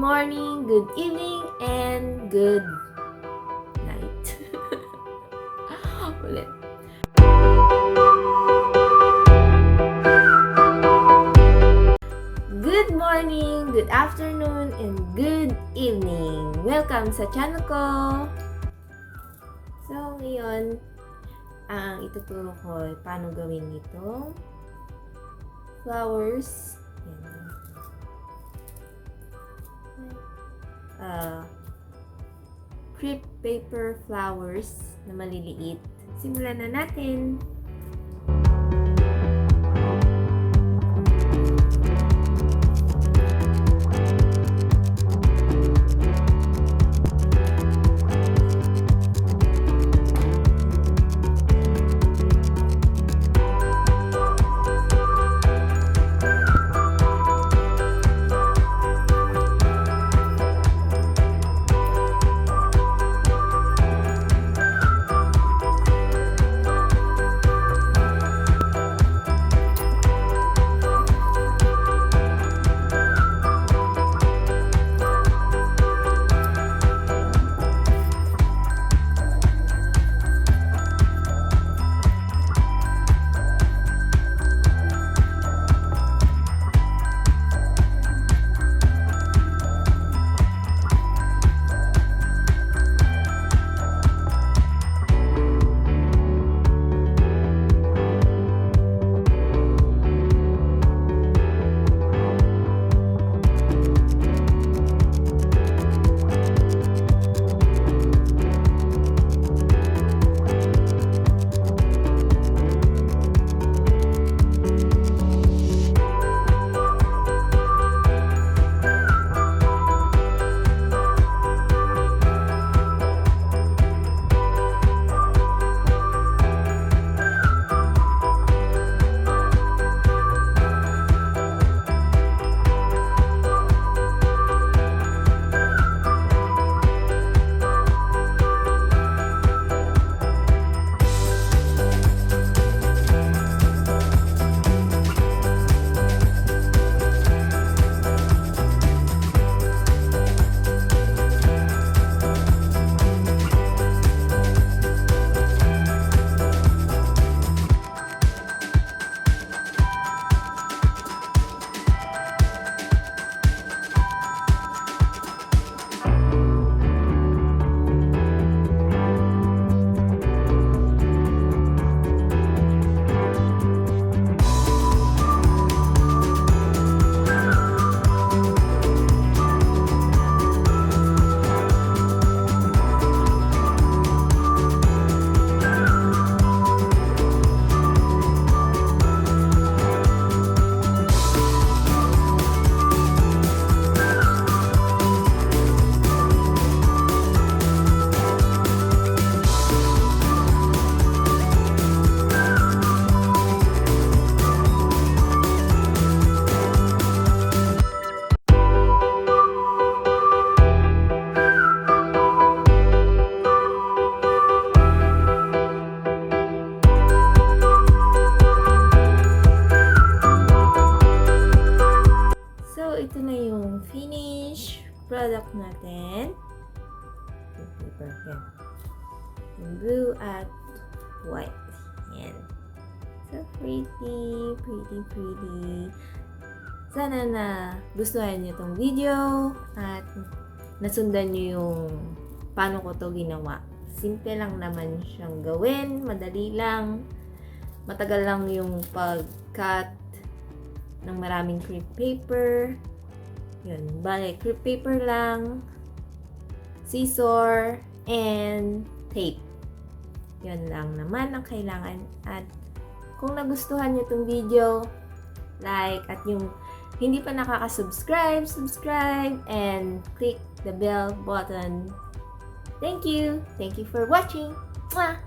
morning, good evening, and good night. Ulit. Good morning, good afternoon, and good evening. Welcome sa channel ko. So, ngayon, ang ituturo ko ay paano gawin itong flowers. Crepe paper flowers na maliliit. Simulan na natin! Ito na yung finish product natin. Paper, yan. Yung blue at white. Yan. So pretty, pretty, pretty. Sana na gustuhan nyo itong video at nasundan nyo yung paano ko to ginawa. Simple lang naman siyang gawin. Madali lang. Matagal lang yung pag-cut ng maraming crepe paper. Yun, bale, crepe paper lang, scissor, and tape. Yun lang naman ang kailangan. At kung nagustuhan nyo itong video, like, at yung hindi pa nakaka-subscribe, subscribe, and click the bell button. Thank you! Thank you for watching! Mwah!